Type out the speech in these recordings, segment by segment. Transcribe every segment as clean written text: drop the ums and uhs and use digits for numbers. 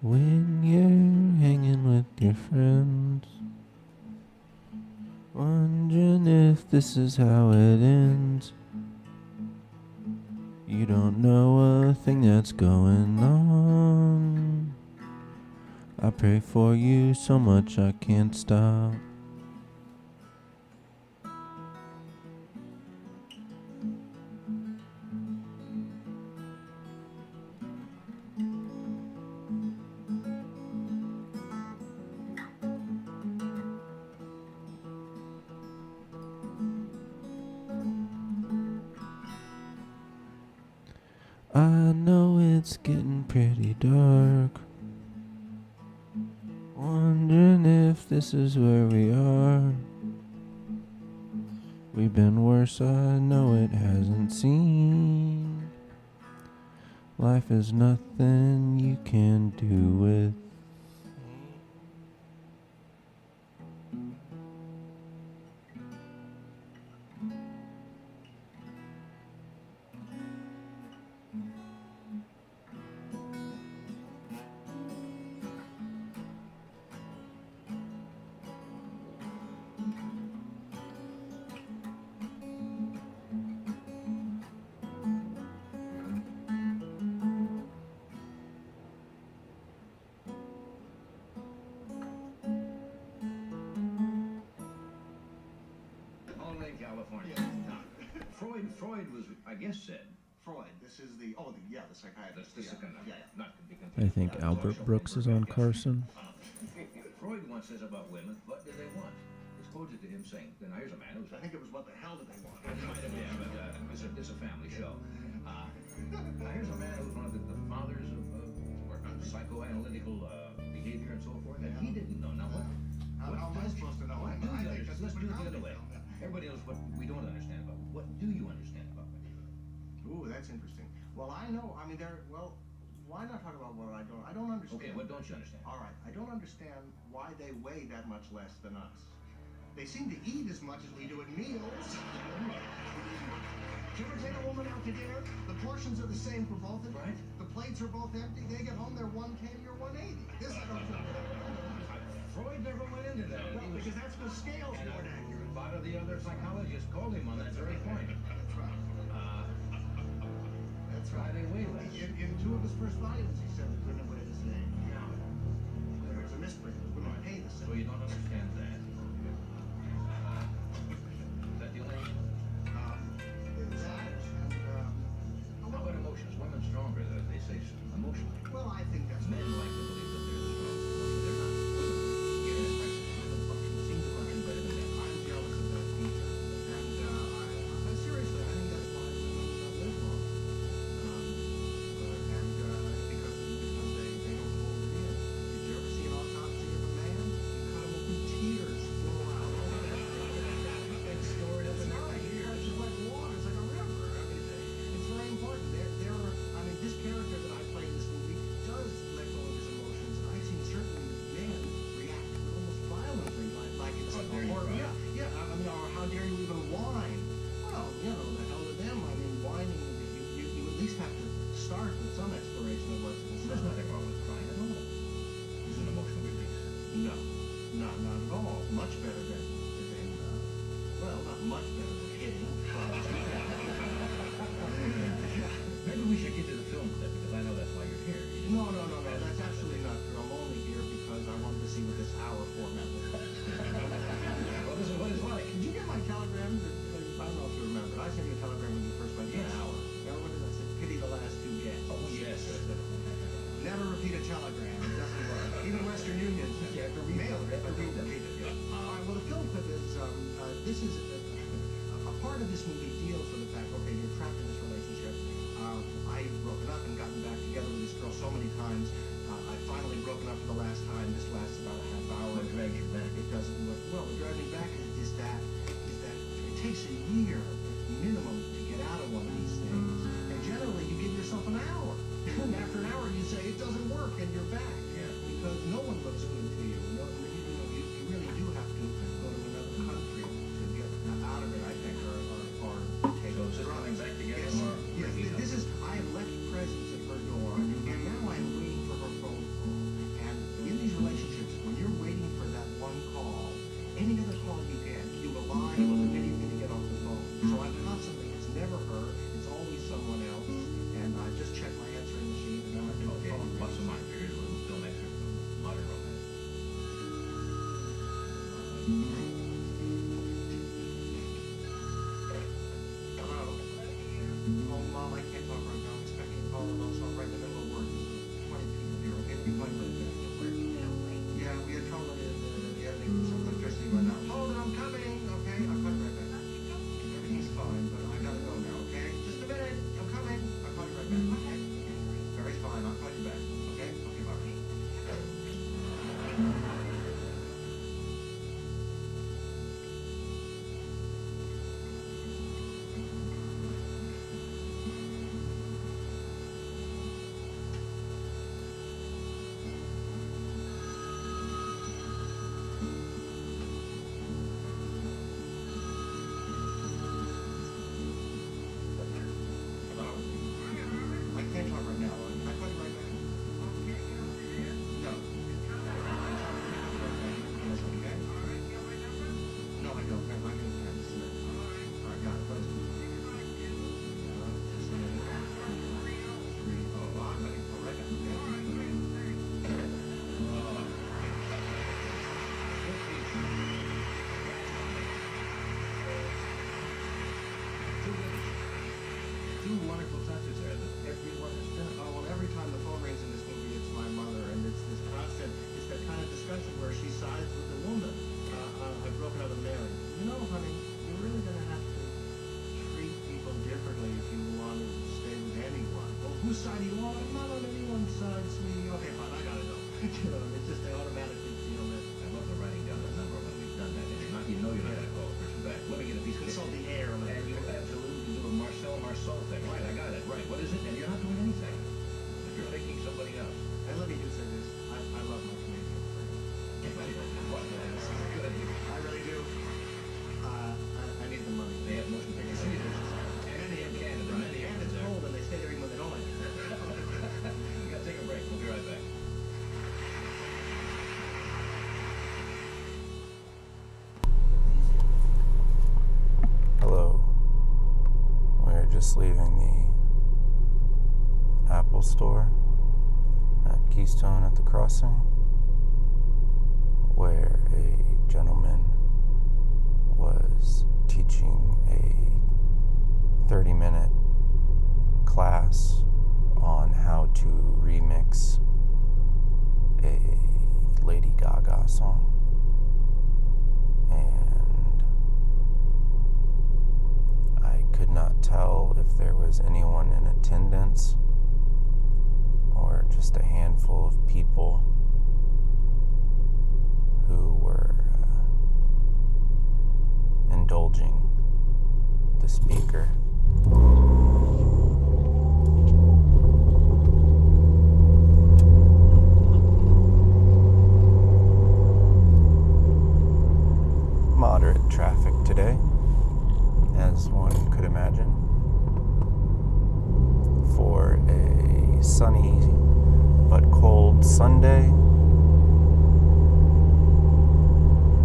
When you're hanging with your friends, wondering if this is how it ends. You don't know a thing that's going on. I pray for you so much I can't stop. I know it's getting pretty dark. Wondering if this is where we are. We've been worse, I know it hasn't seemed. Life is nothing you can do with. Only in California. Freud was, I guess, said. Freud. This is the psychiatrist. That's the second. Not to be I confused. think Albert Brooks is on Carson. Freud once says about women, what do they want? It's quoted to him saying, then here's a man who's. I think it was what the hell did they want? It might have been, but this is a family show. Here's a man who's one of the fathers of psychoanalytical behavior and so forth, and he didn't know. Now what? How am I supposed to know? Let's do it the other way. Everybody knows what we don't understand about. What do you understand about women? Ooh, that's interesting. Well, I know. I mean, why not talk about what I don't? I don't understand. Okay, what don't you understand? All right, I don't understand why they weigh that much less than us. They seem to eat as much as we do at meals. Do you ever take a woman out to dinner? The portions are the same for both of them. Right. The plates are both empty. They get home, they're 110, you're 180. This I don't think. Freud never went into that. Well, because that's the scales more accurate. A lot of the other psychologists called him on that very point. That's right. That's Why right. they weigh less. In two of his first volumes, he said that women weigh the same. There was a misprint. Women pay the So same. you don't understand that. Is that the only? How about emotions? Women stronger, they say, emotionally. Well, I think that's Men like to believe that they're the strongest. They're not. Women seem to function better than men. I'm jealous of that feature. And seriously, I think that's why women live long. Because they don't hold it in. Did you ever see an autopsy of a man? You cut him open, tears flow out. And store it up in their ears. It's like water. It's like a river. I mean, it's very important. This character that I play in this movie does let go of his emotions. I've seen certain men react almost violently, like it's How dare you cry? or how dare you even whine? Well, the hell with them. I mean, whining. You at least have to start with some exploration of what's There's inside. nothing wrong with crying at all. It's an emotional release. No, not at all. Much better than well, not much better than hitting. Maybe we should get to the film clip because I know that's why you're here. No. That's absolutely not true. I'm only here because I wanted to see what this hour format was like. Well, this is what it's like. Did you get my telegram? I don't know if you remember. I sent you a telegram when you first went to Yes. an hour. Remember what did I say? Pity the last two guests. Oh, yes. Never repeat a telegram. It doesn't work. Even Western Union says You have to mail it. read them. Repeat it. All right. Well, the film clip is this is a part of this movie deals with the fact, okay, you're trapped in this relationship. I've broken up and gotten back together with this girl so many times. I've finally broken up for the last time. This lasts about a half hour. What drags you back? It doesn't work. Well, what drives me back is that it takes a year minimum to get out of one of these things. And generally, you give yourself an hour. And after an hour, you say it doesn't work, and you're back. Yeah. Because no one looks good to you. You really do have to go to another country to get out of it, I think, or So I'm constantly, it's never her, it's always someone else, and I just check my answering machine, and then I pick the phone. What's the mind figures? A little film excerpt from Modern Romance. Hello? Oh, Mom, I can't talk right now. I'm expecting a call, and also right in the middle of work. There's 20 people here, okay? We might right there. Yeah, we had trouble in the editing with some electricity right now. Hold it, I'm coming, okay? I'll call you right back. Everything's fine, but I gotta go now, okay? Just a minute, I'm coming. I'll call you right back, okay? Very fine, I'll call you back, okay? Okay, bye. Hello? I can't talk right now. Can I call you right back? No. Yes, okay? No, I don't. I'm in Kansas City. All right, got it. What is it? Just a minute. 3. Oh, I'm ready. All right, okay? Two wonderful touches there that everyone has done. Oh, well, every time the phone rings in this movie, it's my mother, and it's this constant, it's that kind of discussion where she sides with the woman. I've broken up with Mary. You know, honey, you're really going to have to treat people differently if you want to stay with anyone. Well, whose side are you on? I'm not on anyone's side, sweetie. Okay, fine, I gotta go. You know, it's just they automatically feel that. I love the writing down the number when we've done that. And you're not, you know you're not going to call a person back. Let me get a piece of Consult the air. And you absolutely do a Marcel thing. Right, I got it. Right, what is it? And you're not doing anything. If you're faking somebody else. And let me just say this. I love my Canadian friends. What? Good. I really do. I need the money. They have motion picture theaters. Many in of them. Canada. Right. Many And of it's them. cold, and they stay there even when they don't like it. We got to take a break. We'll be right back. Hello. We're just leaving the Apple store at Keystone at the crossing, where a gentleman was teaching a 30-minute class on how to remix a Lady Gaga song. And I could not tell if there was anyone in attendance or just a handful of people who were indulging the speaker. Moderate traffic today, as one could imagine, for a sunny but cold Sunday.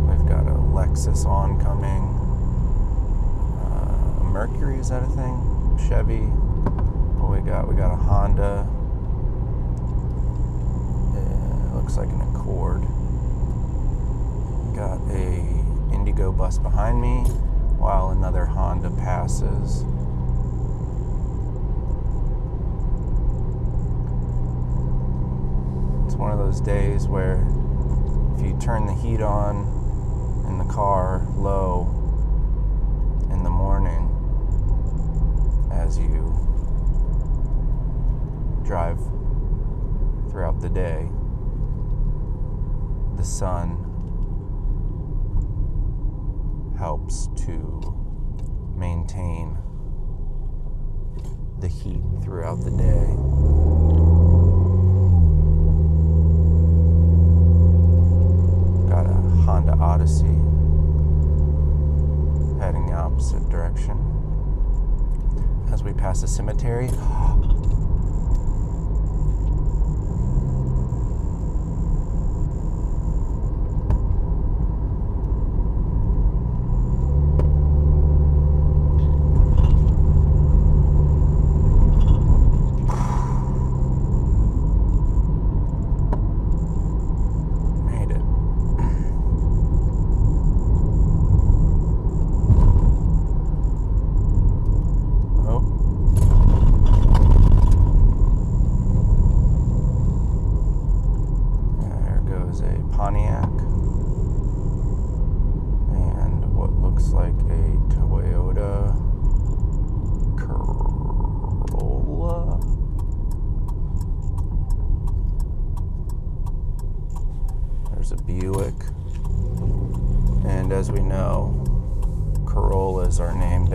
We've got a Lexus oncoming, a Mercury, is that a thing? Chevy. What we got a Honda. It looks like an Accord. Got a Indigo bus behind me while another Honda passes. It's one of those days where if you turn the heat on in the car low in the morning as you drive throughout the day, the sun helps to maintain the heat throughout the day. Got a Honda Odyssey heading the opposite direction as we pass a cemetery.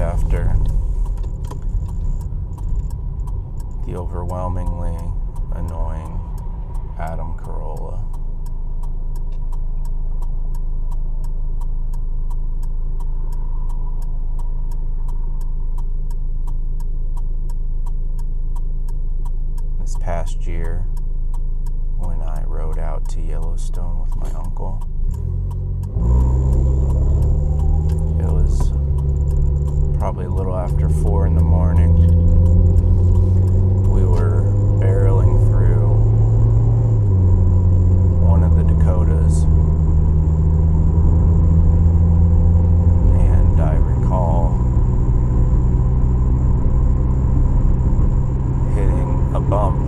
after the overwhelmingly annoying Adam Carolla. This past year, when I rode out to Yellowstone with my uncle, it was probably a little after 4 in the morning. We were barreling through one of the Dakotas, and I recall hitting a bump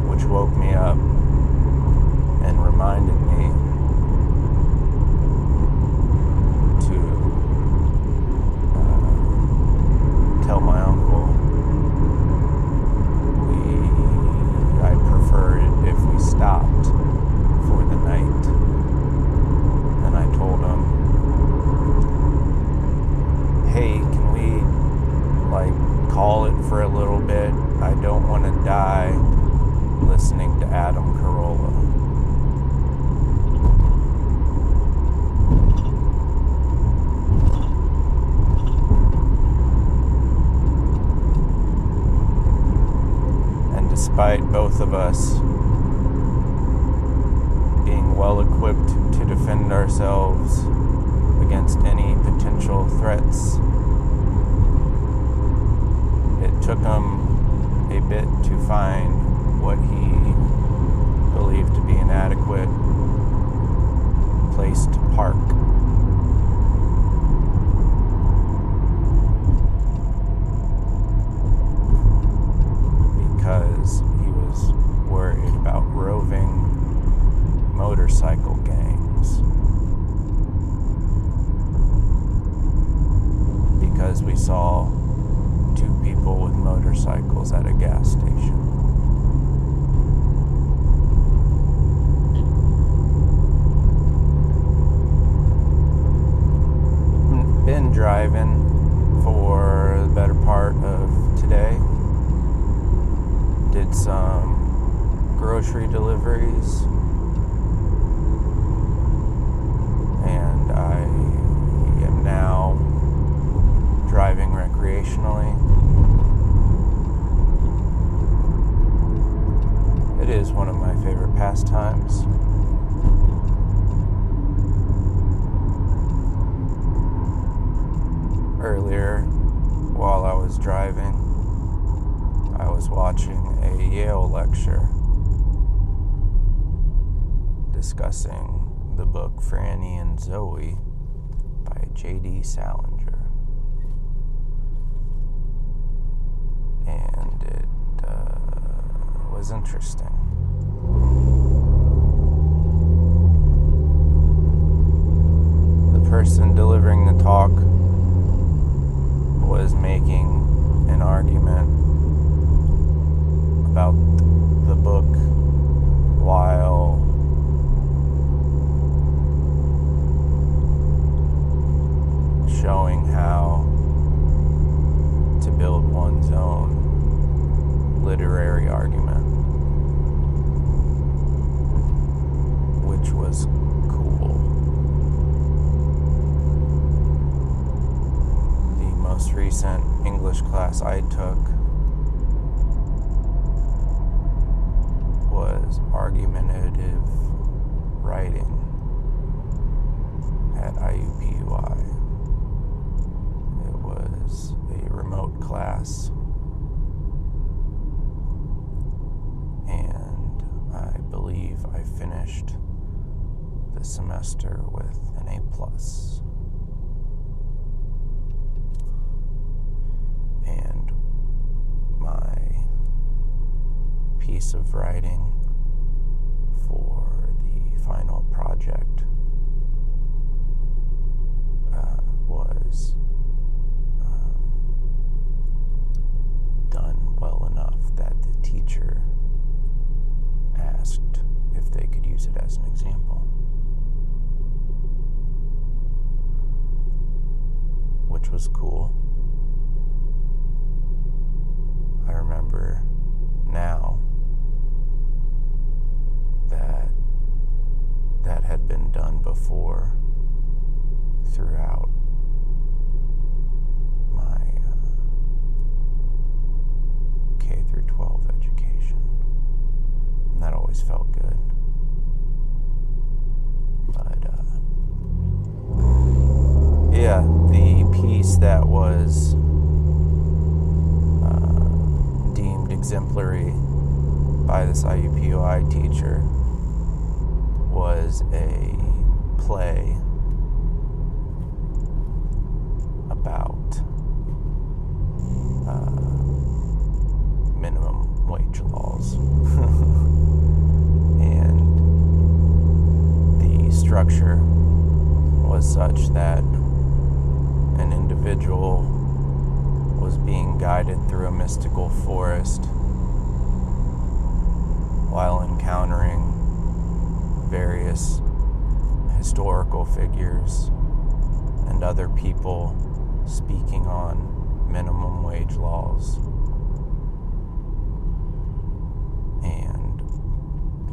which woke me up and reminded me to tell my uncle I preferred it if we stopped for the night. And I told him, hey, can we call it for a little bit? I don't want to die listening to Adam Carolla. And despite both of us being well equipped to defend ourselves against any potential threats, it took him a bit to find what he believed to be an adequate place to park. Because he was worried about roving motorcycle gangs. Because we saw 2 people with motorcycles at a gas station. Been driving for the better part of today. Did some grocery deliveries, and I am now driving recreationally. It is one of my favorite pastimes. Earlier, while I was driving, I was watching a Yale lecture discussing the book Franny and Zoe by J.D. Salinger. And it was interesting. The person delivering the talk was making an argument about the book while showing how to build one's own literary argument, which was cool. The most recent English class I took was argumentative writing at IUPUI. It was a remote class, and I believe I finished the semester with an A+. And my piece of writing for the final project was done well enough that the teacher asked if they could use it as an example, which was cool. always felt good. But, yeah, the piece that was deemed exemplary by this IUPUI teacher was a play about minimum wage laws. And the structure was such that an individual was being guided through a mystical forest while encountering various historical figures and other people speaking on minimum wage laws. And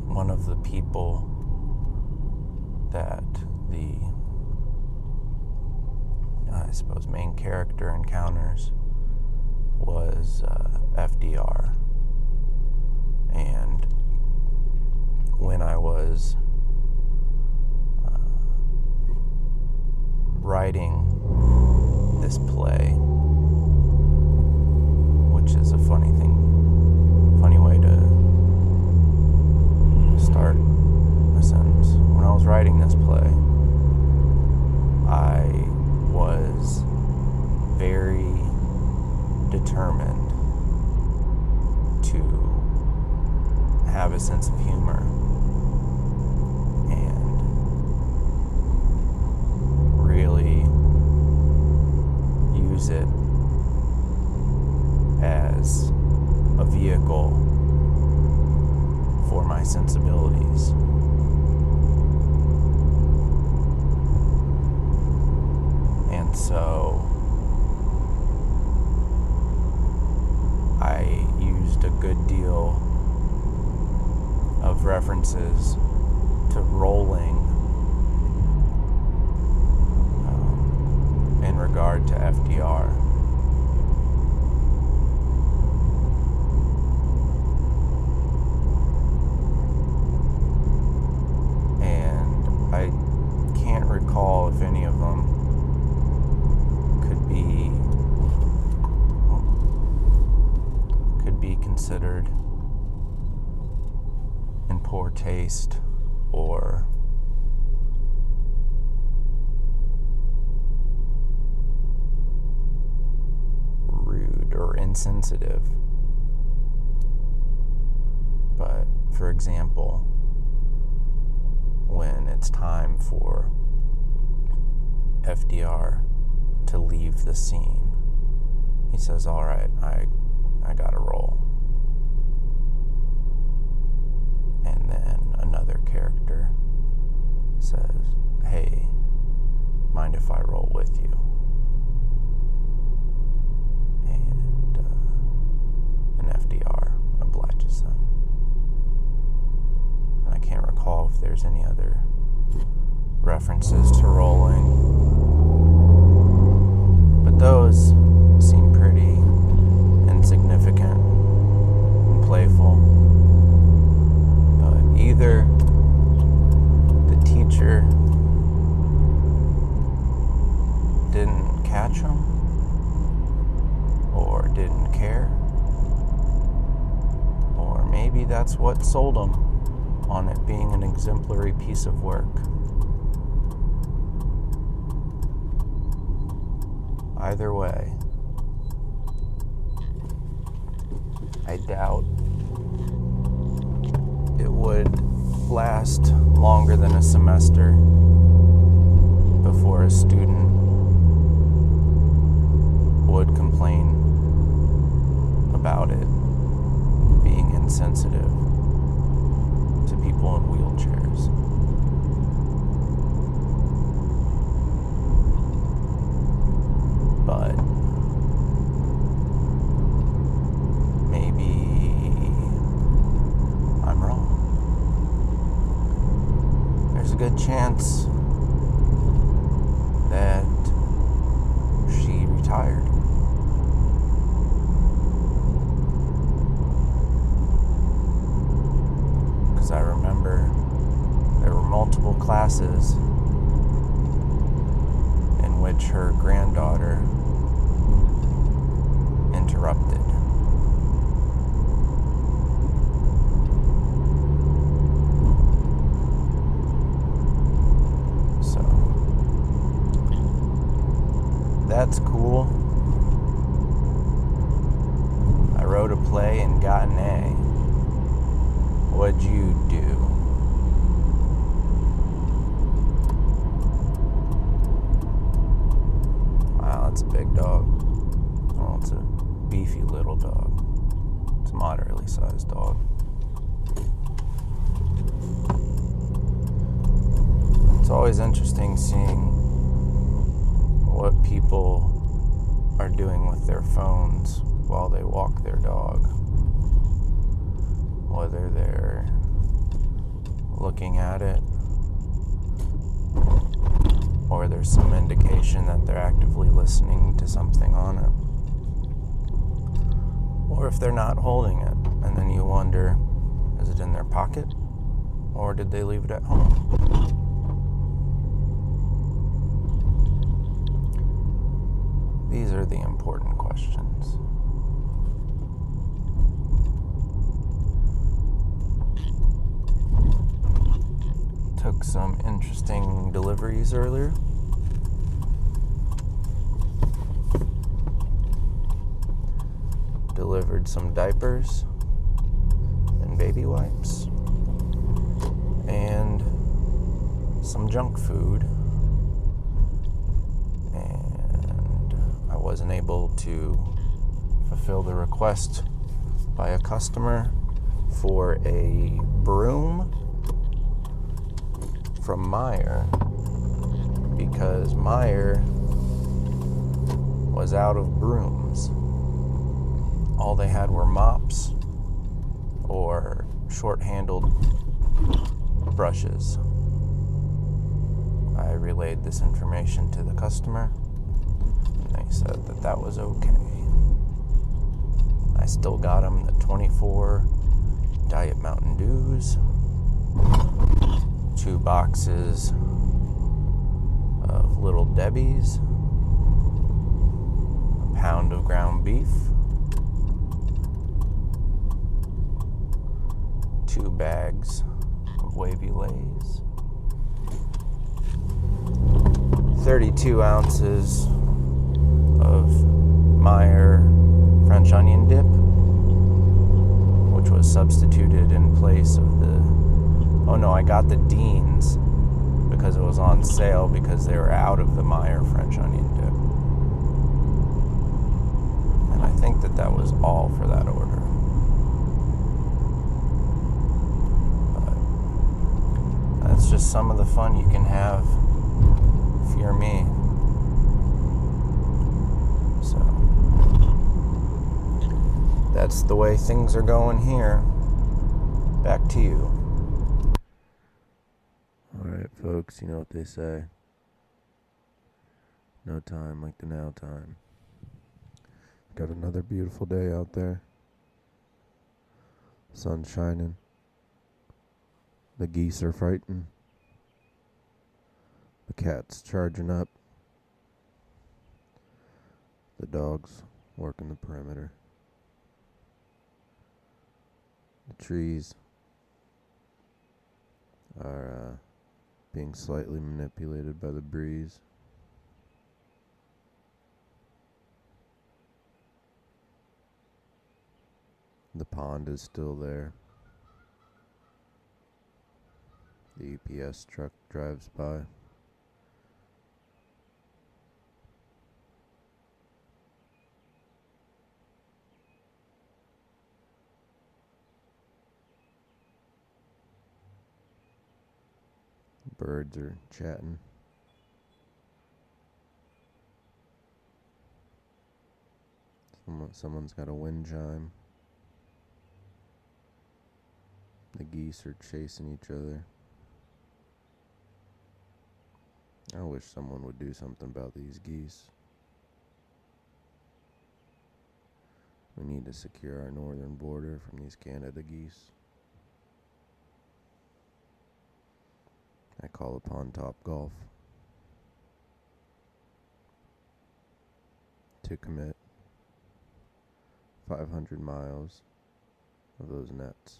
one of the people that the, I suppose, main character encounters was FDR. And when I was writing this play, which is a funny way to start a sentence. When I was writing this play, I was very determined to have a sense of humor and really use it as a vehicle for my sensibilities. And so I used a good deal of references to rolling in regard to FDR. And I can't recall if any of them could be considered in poor taste or rude or insensitive. But for example, when it's time for FDR to leave the scene, he says, "All right, I gotta roll." And then another character says, "Hey, mind if I roll with you?" And FDR obliges them. And I can't recall if there's any other references to rolling, but those seem pretty insignificant and playful. But either the teacher didn't catch them or didn't care, or maybe that's what sold them on it being an exemplary piece of work. Either way, I doubt it would last longer than a semester before a student would complain about it being insensitive to people in wheelchairs. But maybe I'm wrong. There's a good chance that she retired. Because I disrupted. So, that's cool. I wrote a play and got an A. What'd you do? Wow, that's a big dog. Well, it's a beefy little dog. It's a moderately sized dog. It's always interesting seeing what people are doing with their phones while they walk their dog. Whether they're looking at it or there's some indication that they're actively listening to something on it. Or if they're not holding it, and then you wonder, is it in their pocket? Or did they leave it at home? These are the important questions. Took some interesting deliveries earlier. Delivered some diapers and baby wipes and some junk food, and I wasn't able to fulfill the request by a customer for a broom from Meijer because Meijer was out of brooms. All they had were mops or short-handled brushes. I relayed this information to the customer, and they said that that was okay. I still got them the 24 Diet Mountain Dews, 2 boxes of Little Debbie's, a pound of ground beef, 2 bags of Wavy Lays, 32 ounces of Meijer French onion dip, which was substituted in place of the... Oh no, I got the Dean's because it was on sale because they were out of the Meijer French onion dip. And I think that was all for that order. But that's just some of the fun you can have if you're me. So, that's the way things are going here. Back to you. Alright, folks, you know what they say. No time like the now time. Got another beautiful day out there. Sun shining. The geese are fighting. The cat's charging up. The dog's working the perimeter. The trees are being slightly manipulated by the breeze. The pond is still there. The UPS truck drives by. Birds are chatting. Someone's got a wind chime. The geese are chasing each other. I wish someone would do something about these geese. We need to secure our northern border from these Canada geese. I call upon Topgolf to commit 500 miles of those nets.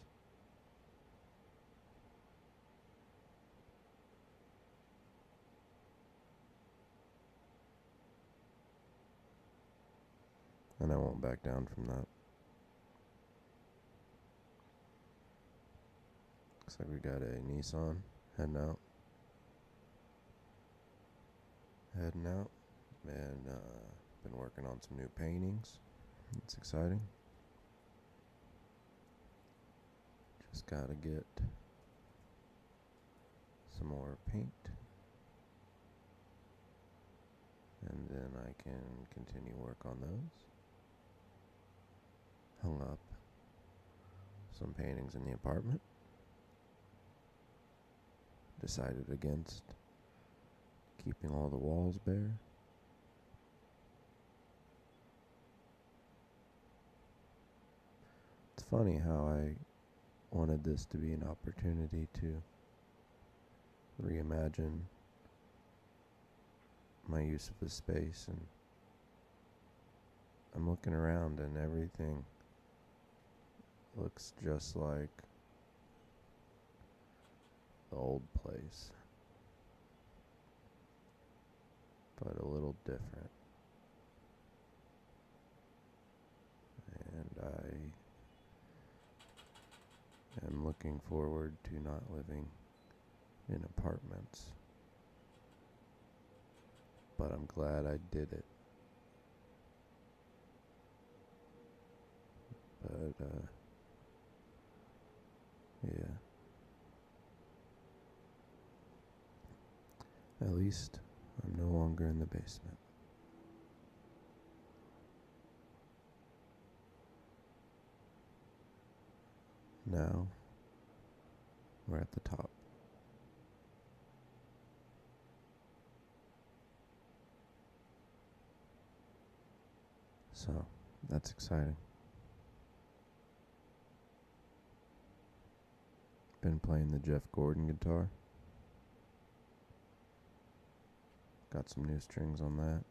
And I won't back down from that. Looks like we got a Nissan heading out. And been working on some new paintings. It's exciting. Just gotta get some more paint, and then I can continue work on those. Hung up some paintings in the apartment. Decided against keeping all the walls bare. It's funny how I wanted this to be an opportunity to reimagine my use of the space, and I'm looking around and everything looks just like the old place, but a little different. And I am looking forward to not living in apartments, but I'm glad I did it. But yeah, at least I'm no longer in the basement. Now we're at the top. So that's exciting. Been playing the Jeff Gordon guitar. Got some new strings on that.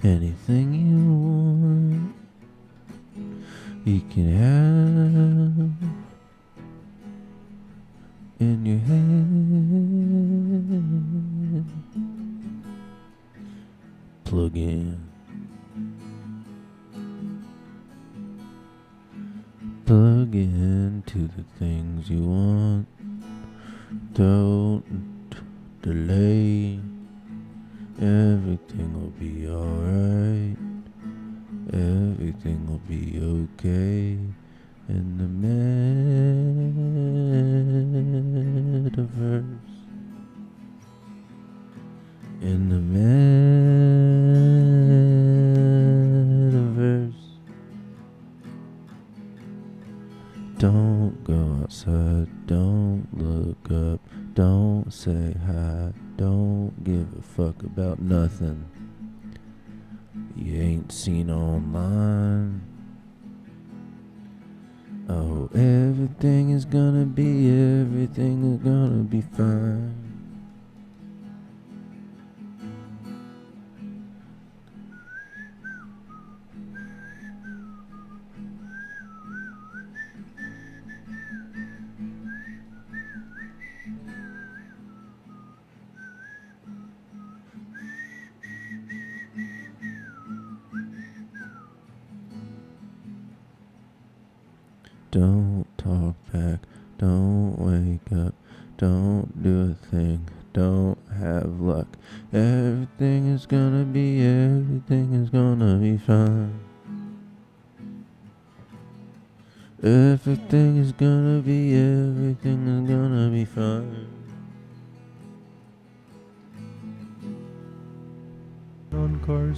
Anything you want, you can have in your head. Plug in. Plug into the things you want. Don't delay. Everything will be alright. Everything will be okay in the metaverse. In the metaverse. Don't go outside. Don't look up. Don't say hi. Don't give a fuck about nothing you ain't seen online. Oh, everything is gonna be fine. Don't talk back, don't wake up, don't do a thing, don't have luck. Everything is gonna be fine. Everything is gonna be fine. On Carson.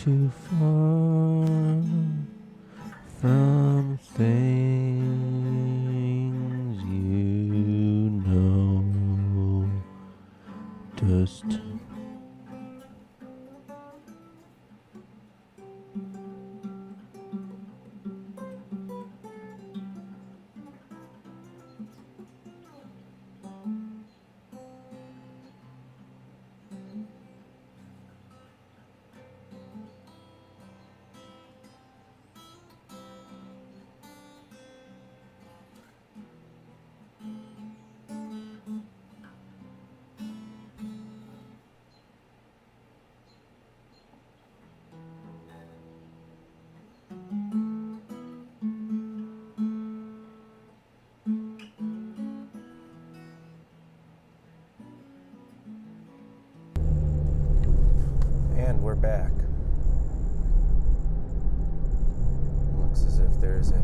too far from things you know. Dust. And we're back. Looks as if there's a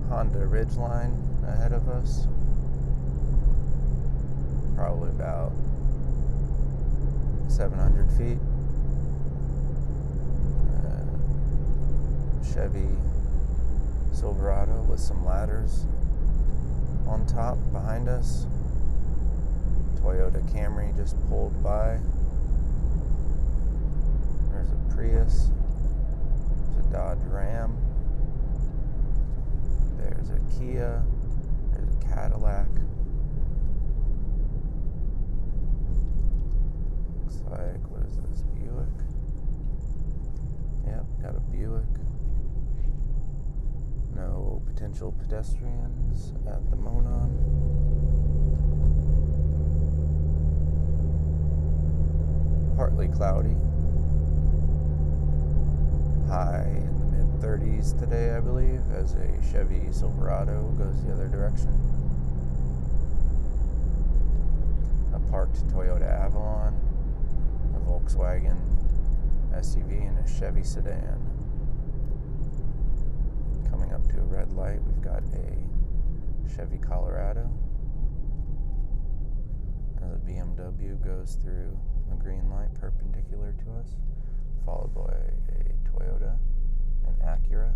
Honda Ridgeline ahead of us. Probably about 700 feet. Chevy Silverado with some ladders on top behind us. Toyota Camry just pulled by. There's a Prius. There's a Dodge Ram. There's a Kia. There's a Cadillac. Looks like, what is this, Buick? Yep, got a Buick. No potential pedestrians at the Monon. Partly cloudy. High in the mid-30s today, I believe, as a Chevy Silverado goes the other direction. A parked Toyota Avalon, a Volkswagen SUV, and a Chevy sedan. Coming up to a red light, we've got a Chevy Colorado. As a BMW goes through a green light perpendicular to us, followed by a Toyota, an Acura,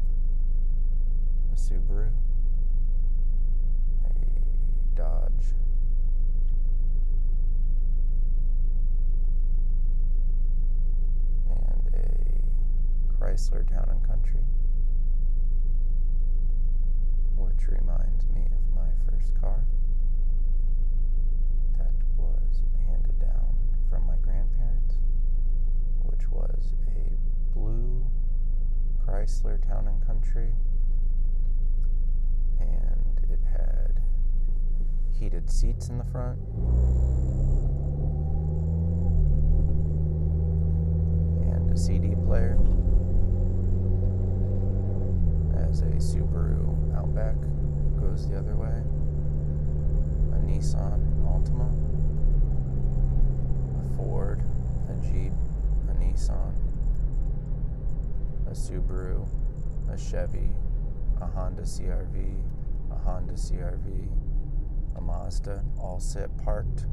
a Subaru, a Dodge, and a Chrysler Town and Country, which reminds me of my first car that was handed down from my grandparents, which was a blue Chrysler Town and Country, and it had heated seats in the front, and a CD player. As a Subaru Outback goes the other way, a Nissan Altima, a Ford, a Jeep, a Nissan, a Subaru, a Chevy, a Honda CR-V, a Honda CR-V, a Mazda, all sit parked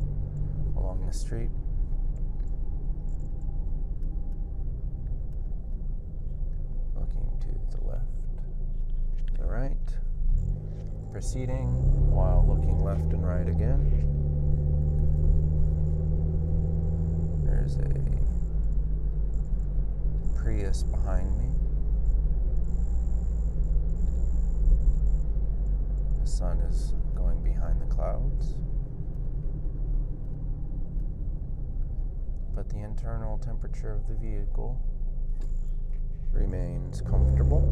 along the street. Looking to the left, the right, proceeding while looking left and right again. There's a Prius behind me. The sun is going behind the clouds, but the internal temperature of the vehicle remains comfortable.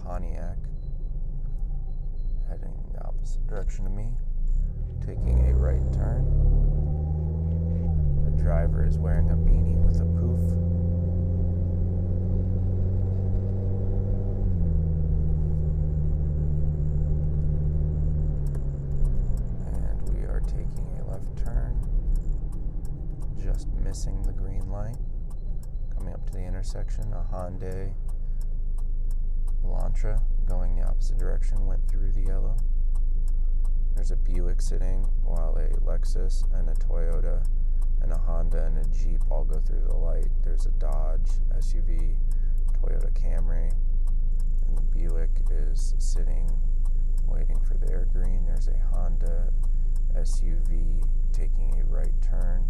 Pontiac heading the opposite direction to me, taking a right turn. The driver is wearing a beanie with a poof. And we are taking a left passing the green light, coming up to the intersection. A Hyundai Elantra going the opposite direction went through the yellow. There's a Buick sitting, while a Lexus and a Toyota and a Honda and a Jeep all go through the light. There's a Dodge SUV, Toyota Camry, and the Buick is sitting, waiting for their green. There's a Honda SUV taking a right turn.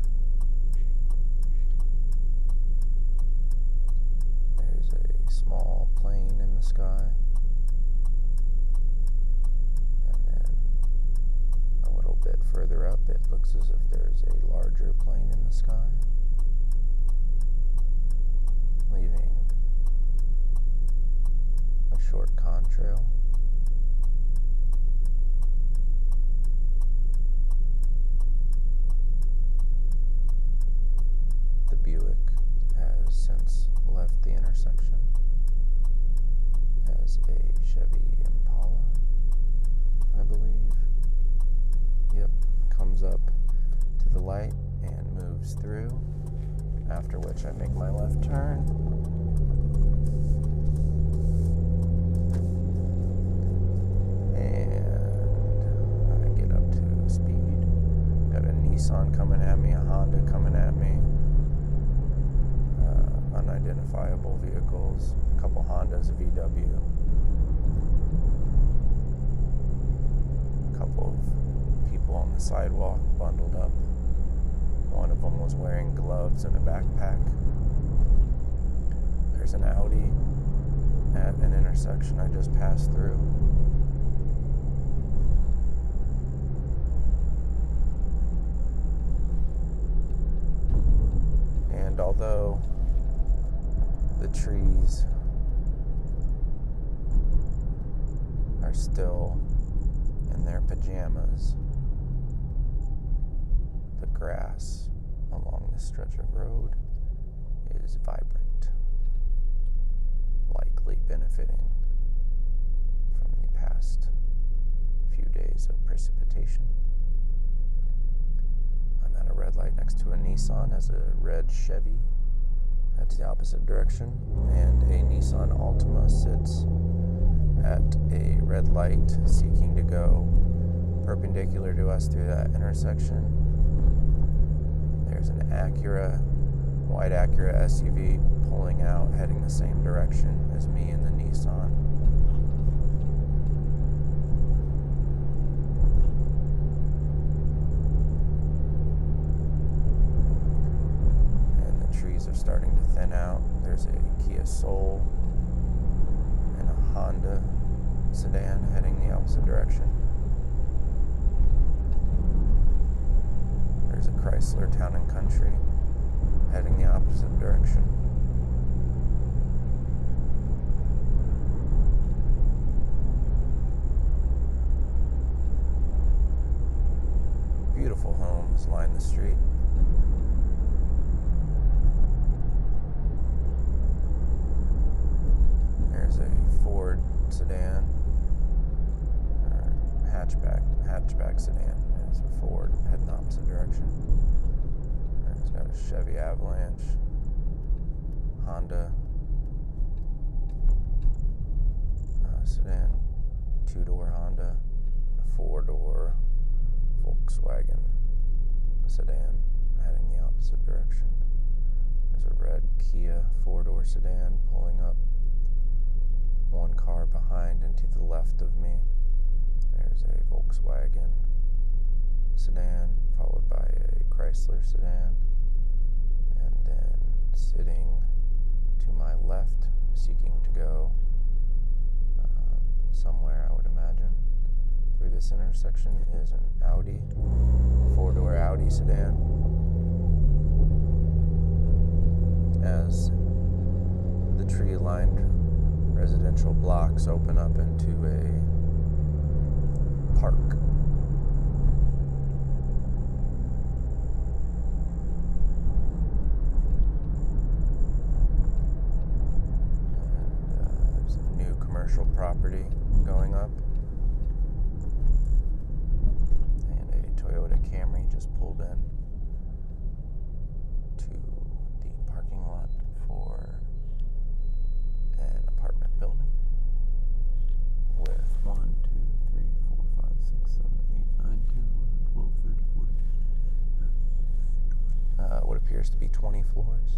There's a small plane in the sky. And then a little bit further up, it looks as if there's a larger plane in the sky, leaving a short contrail. The Buick has since left the intersection as a Chevy Impala, I believe. Yep, comes up to the light and moves through, after which I make my left turn. And I get up to speed. Got a Nissan coming at me, a Honda coming at me. Unidentifiable vehicles, a couple Hondas, a VW, a couple of people on the sidewalk bundled up. One of them was wearing gloves and a backpack. There's an Audi at an intersection I just passed through. And although the trees are still in their pajamas, the grass along this stretch of road is vibrant, likely benefiting from the past few days of precipitation. I'm at a red light next to a Nissan as a red Chevy heads the opposite direction, and a Nissan Altima sits at a red light seeking to go perpendicular to us through that intersection. There's an white Acura SUV pulling out, heading the same direction as me and the Nissan. And the trees are starting to thin out. There's a Kia Soul and a Honda sedan heading the opposite direction. There's a Chrysler Town and Country heading the opposite direction. Beautiful homes line the street. There's a Ford sedan, or hatchback sedan. There's a Ford heading the opposite direction. There's got a Chevy Avalanche, Honda sedan, two-door Honda, a four-door Volkswagen sedan heading the opposite direction. There's a red Kia four-door sedan pulling up one car behind and to the left of me. There's a Volkswagen sedan followed by a Chrysler sedan, and then sitting to my left, seeking to go somewhere, I would imagine, through this intersection is an Audi, four-door Audi sedan. As the tree-lined residential blocks open up into a park. And there's a new commercial property going up. And a Toyota Camry just pulled in to appears to be 20 floors.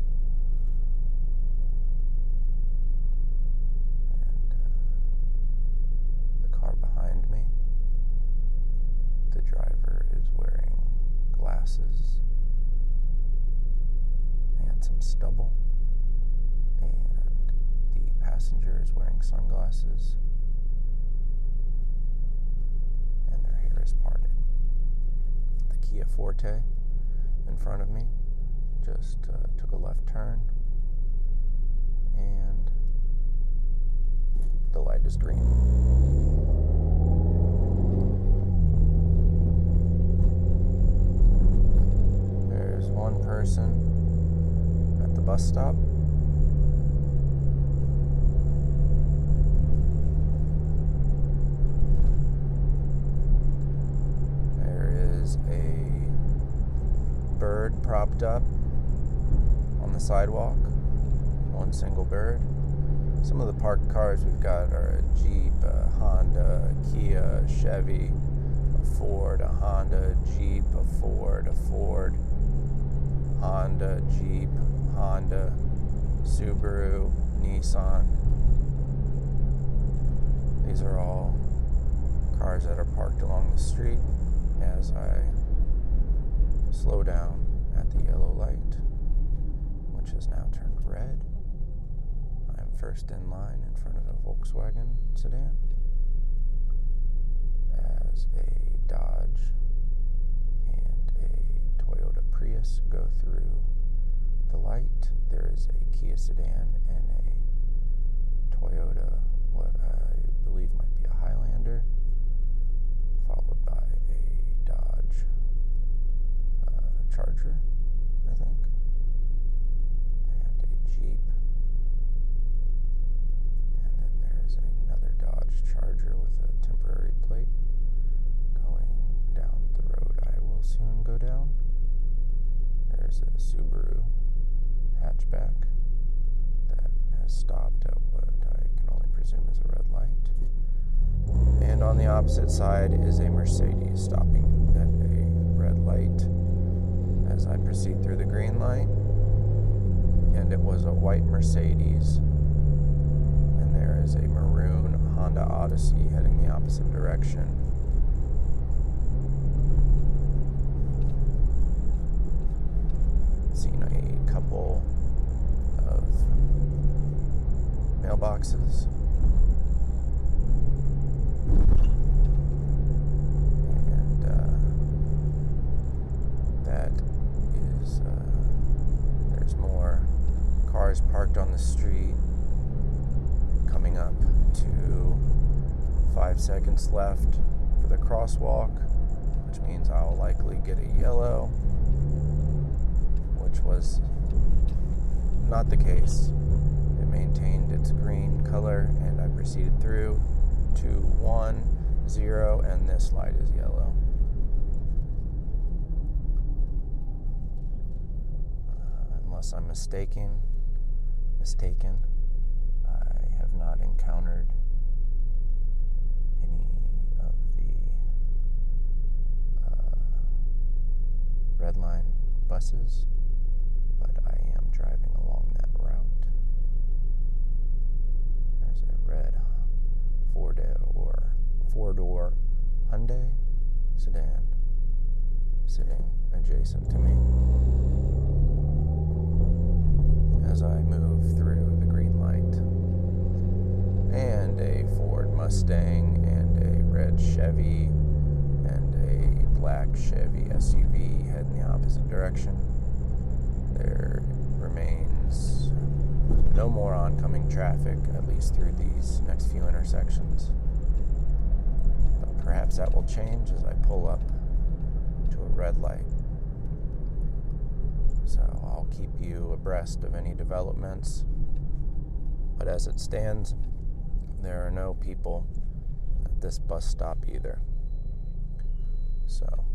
And the car behind me, the driver is wearing glasses and some stubble, and the passenger is wearing sunglasses, and their hair is parted. The Kia Forte in front of me just took a left turn, and the light is green. There's one person at the bus stop. There is a bird propped up on the sidewalk. One single bird. Some of the parked cars we've got are a Jeep, a Honda, a Kia, a Chevy, a Ford, a Honda, a Jeep, a Ford, Honda, Jeep, Honda, Subaru, Nissan. These are all cars that are parked along the street as I slow down at the yellow light, which has now turned red. I am first in line in front of a Volkswagen sedan as a Dodge and a Toyota Prius go through the light. There is a Kia sedan and a Toyota, what I believe might be a Highlander, followed by a Dodge Charger, I think, and a Jeep, and then there's another Dodge Charger with a temporary plate going down the road I will soon go down. There's a Subaru hatchback that has stopped at what I can only presume is a red light, and on the opposite side is a Mercedes stopping at a red light as I proceed through the green light, and it was a white Mercedes, and there is a maroon Honda Odyssey heading the opposite direction. Seen a couple of mailboxes, and that is there's more cars parked on the street. Coming up to 5 seconds left for the crosswalk, which means I'll likely get a yellow, which was not the case. It maintained its green color, and I proceeded through to 1, 0, and this light is yellow. Unless I'm mistaken, I have not encountered any of the red line buses, but I am driving along that route. There's a red four-door Hyundai sedan sitting adjacent to me as I move through the green light, and a Ford Mustang and a red Chevy and a black Chevy SUV head in the opposite direction. There remains no more oncoming traffic, at least through these next few intersections. But perhaps that will change as I pull up to a red light. So I'll keep you abreast of any developments. But as it stands, there are no people at this bus stop either. So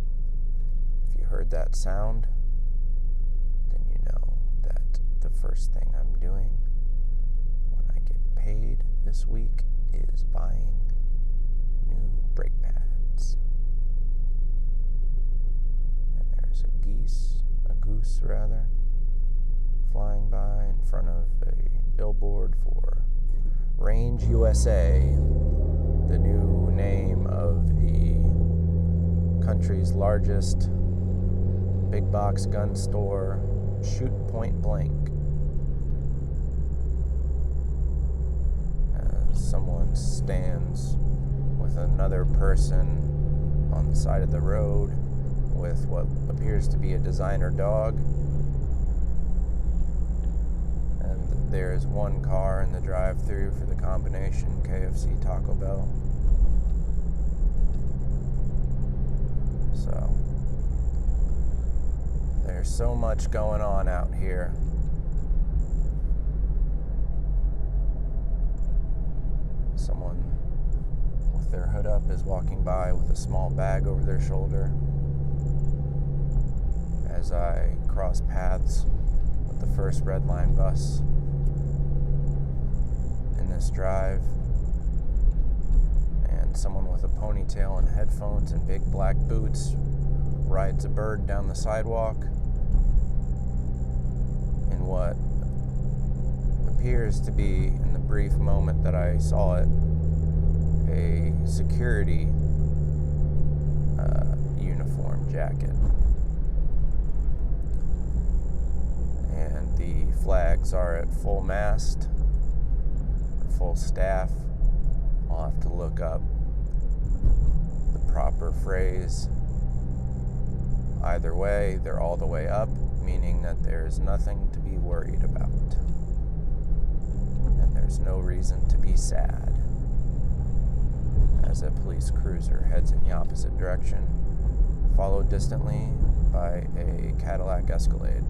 if you heard that sound, then you know that the first thing I'm doing when I get paid this week is buying new brake pads. And there's a goose front of a billboard for Range USA, the new name of the country's largest big box gun store, Shoot Point Blank. As someone stands with another person on the side of the road with what appears to be a designer dog. And there is one car in the drive-thru for the combination KFC Taco Bell. So there's so much going on out here. Someone with their hood up is walking by with a small bag over their shoulder. As I cross paths with the first red line bus in this drive, and someone with a ponytail and headphones and big black boots rides a bird down the sidewalk in what appears to be, in the brief moment that I saw it, a security uniform jacket. And the flags are at full mast, or full staff. I'll have to look up the proper phrase. Either way, they're all the way up, meaning that there's nothing to be worried about. And there's no reason to be sad. As a police cruiser heads in the opposite direction, followed distantly by a Cadillac Escalade.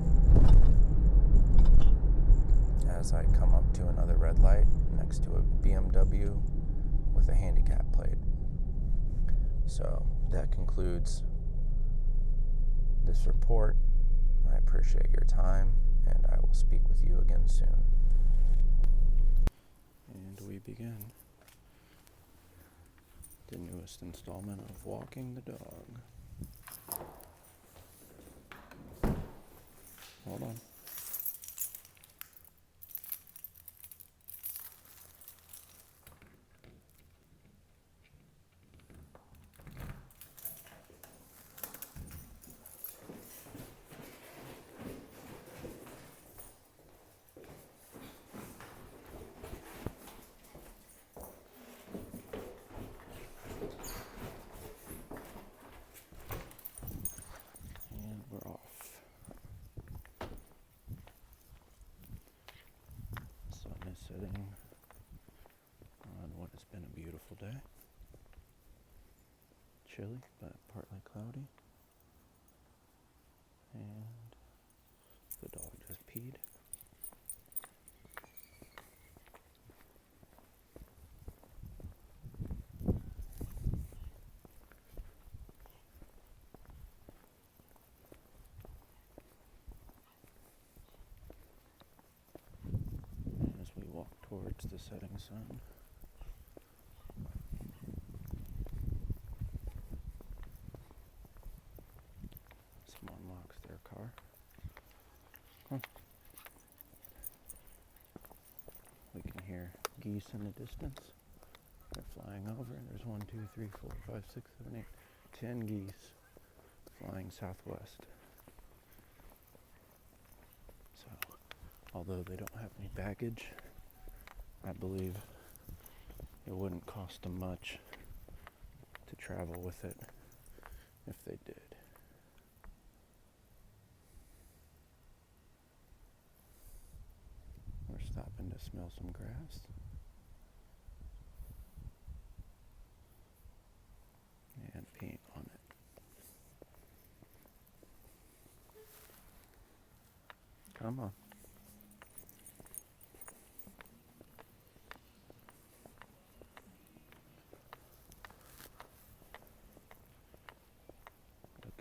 As I come up to another red light next to a BMW with a handicap plate. So that concludes this report. I appreciate your time, and I will speak with you again soon. And we begin the newest installment of Walking the Dog. Hold on. Sitting on what has been a beautiful day. Chilly, but partly cloudy. And the dog just peed. Towards the setting sun. Someone locks their car. We can hear geese in the distance. They're flying over, and there's 1, 2, 3, 4, 5, 6, 7, 8, 10 geese flying southwest. So, although they don't have any baggage, I believe it wouldn't cost them much to travel with it if they did. We're stopping to smell some grass. And paint on it. Come on.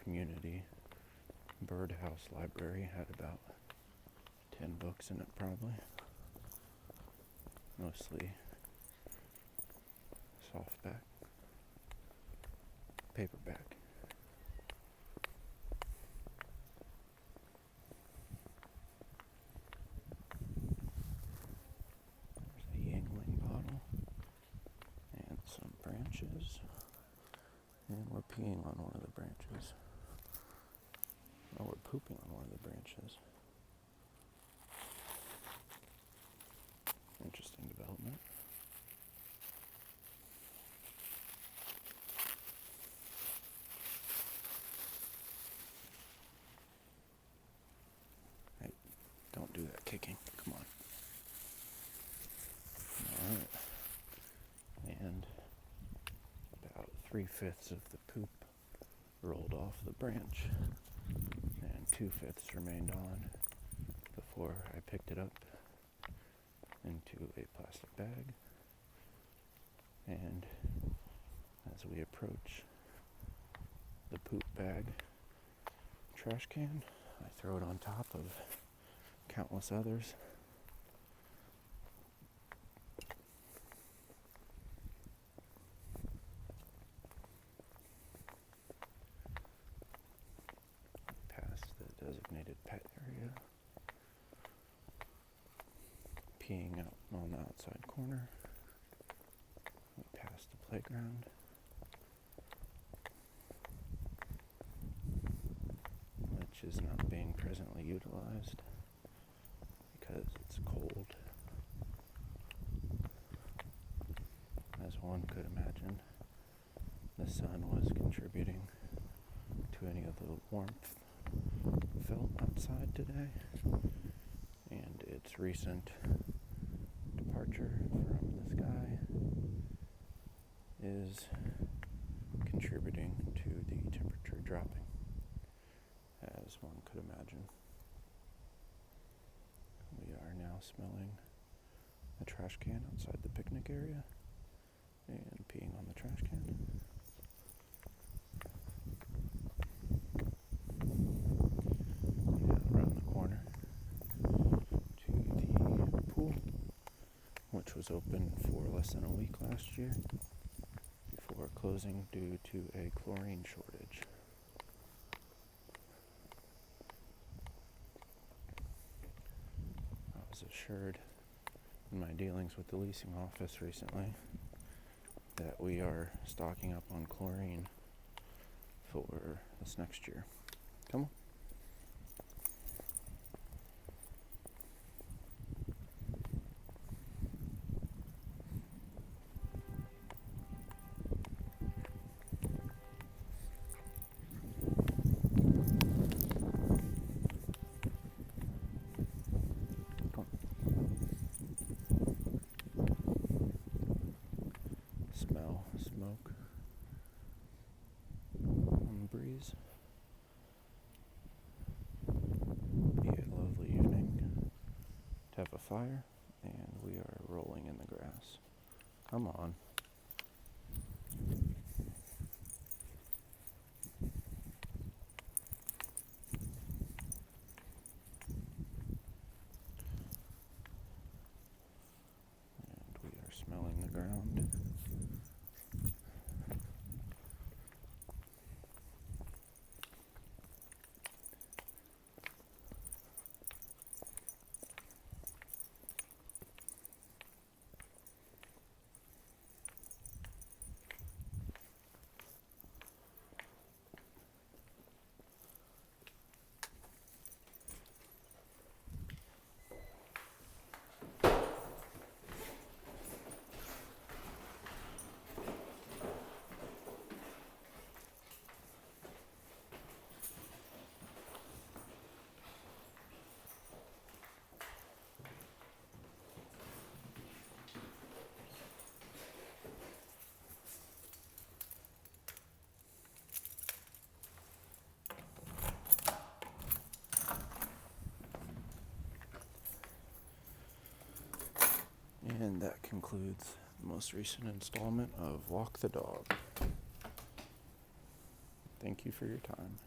Community birdhouse library had about 10 books in it, probably. Mostly softback, paperback. branches. And we're peeing on one of the branches. Oh, we're pooping on one of the branches. Interesting development. Hey, don't do that kicking. Come on. Alright. And about 3/5 of the poop rolled off the branch, and 2/5 remained on before I picked it up into a plastic bag. And as we approach the poop bag trash can, I throw it on top of countless others. Past the designated pet area, peeing out on the outside corner. We pass the playground, which is not being presently utilized because it's cold, as one could imagine. The sun was contributing to any of the warmth felt outside today, and its recent departure from the sky is contributing to the temperature dropping, as one could imagine. We are now smelling a trash can outside the picnic area and peeing on the trash can. Now around the corner to the pool, which was open for less than a week last year before closing due to a chlorine shortage. I was assured in my dealings with the leasing office recently that we are stocking up on chlorine for this next year. Come on. Smell smoke on the breeze. Be a lovely evening to have a fire, and we are rolling in the grass. Come on. And we are smelling the ground. And that concludes the most recent installment of Walk the Dog. Thank you for your time.